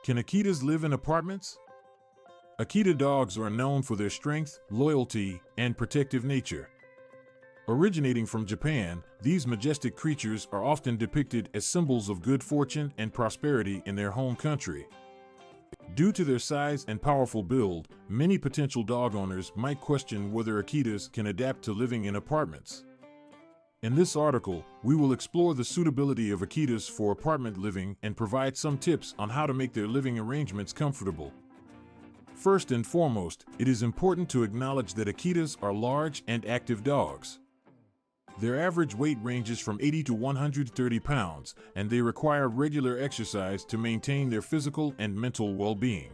Can Akitas live in apartments? Akita dogs are known for their strength, loyalty, and protective nature. Originating from Japan, these majestic creatures are often depicted as symbols of good fortune and prosperity in their home country. Due to their size and powerful build, many potential dog owners might question whether Akitas can adapt to living in apartments. In this article, we will explore the suitability of Akitas for apartment living and provide some tips on how to make their living arrangements comfortable. First and foremost, it is important to acknowledge that Akitas are large and active dogs. Their average weight ranges from 80 to 130 pounds, and they require regular exercise to maintain their physical and mental well-being.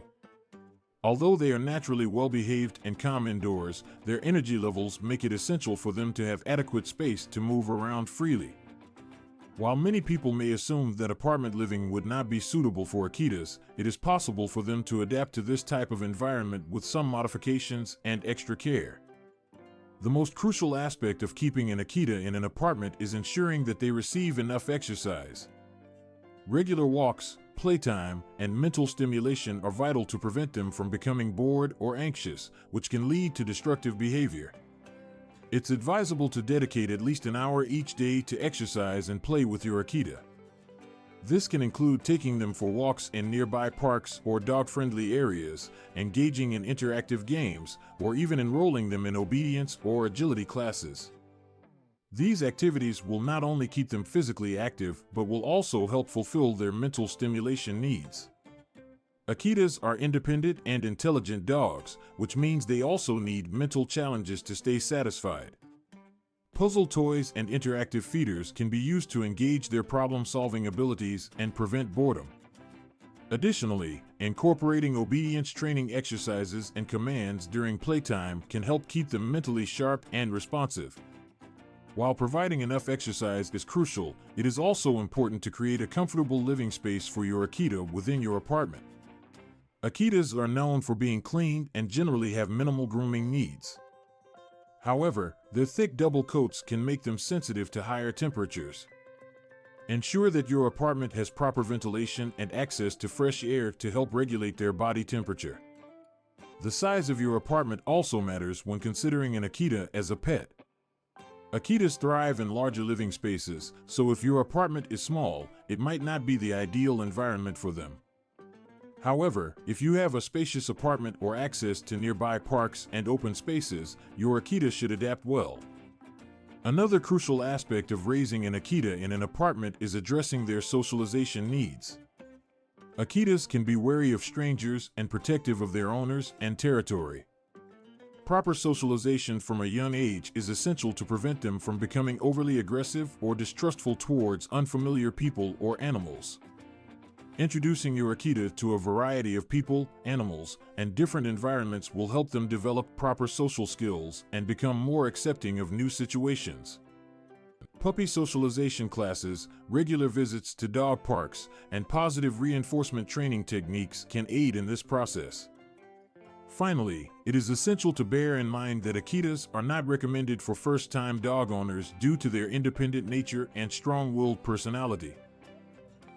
Although they are naturally well-behaved and calm indoors, their energy levels make it essential for them to have adequate space to move around freely. While many people may assume that apartment living would not be suitable for Akitas, it is possible for them to adapt to this type of environment with some modifications and extra care. The most crucial aspect of keeping an Akita in an apartment is ensuring that they receive enough exercise. Regular walks, playtime, and mental stimulation are vital to prevent them from becoming bored or anxious, which can lead to destructive behavior. It's advisable to dedicate at least an hour each day to exercise and play with your Akita. This can include taking them for walks in nearby parks or dog-friendly areas, engaging in interactive games, or even enrolling them in obedience or agility classes. These activities will not only keep them physically active, but will also help fulfill their mental stimulation needs. Akitas are independent and intelligent dogs, which means they also need mental challenges to stay satisfied. Puzzle toys and interactive feeders can be used to engage their problem-solving abilities and prevent boredom. Additionally, incorporating obedience training exercises and commands during playtime can help keep them mentally sharp and responsive. While providing enough exercise is crucial, it is also important to create a comfortable living space for your Akita within your apartment. Akitas are known for being clean and generally have minimal grooming needs. However, their thick double coats can make them sensitive to higher temperatures. Ensure that your apartment has proper ventilation and access to fresh air to help regulate their body temperature. The size of your apartment also matters when considering an Akita as a pet. Akitas thrive in larger living spaces, so if your apartment is small, it might not be the ideal environment for them. However, if you have a spacious apartment or access to nearby parks and open spaces, your Akita should adapt well. Another crucial aspect of raising an Akita in an apartment is addressing their socialization needs. Akitas can be wary of strangers and protective of their owners and territory. Proper socialization from a young age is essential to prevent them from becoming overly aggressive or distrustful towards unfamiliar people or animals. Introducing your Akita to a variety of people, animals, and different environments will help them develop proper social skills and become more accepting of new situations. Puppy socialization classes, regular visits to dog parks, and positive reinforcement training techniques can aid in this process. Finally, it is essential to bear in mind that Akitas are not recommended for first-time dog owners due to their independent nature and strong-willed personality.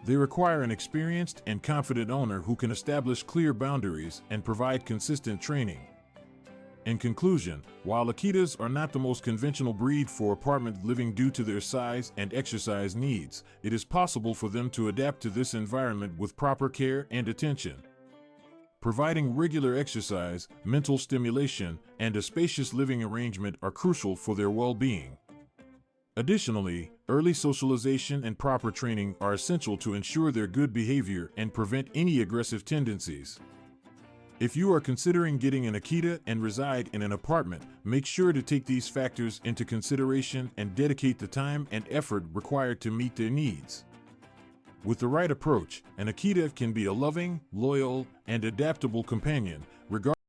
They require an experienced and confident owner who can establish clear boundaries and provide consistent training. In conclusion, while Akitas are not the most conventional breed for apartment living due to their size and exercise needs, it is possible for them to adapt to this environment with proper care and attention. Providing regular exercise, mental stimulation, and a spacious living arrangement are crucial for their well-being. Additionally, early socialization and proper training are essential to ensure their good behavior and prevent any aggressive tendencies. If you are considering getting an Akita and reside in an apartment, make sure to take these factors into consideration and dedicate the time and effort required to meet their needs. With the right approach, an Akita can be a loving, loyal, and adaptable companion, regardless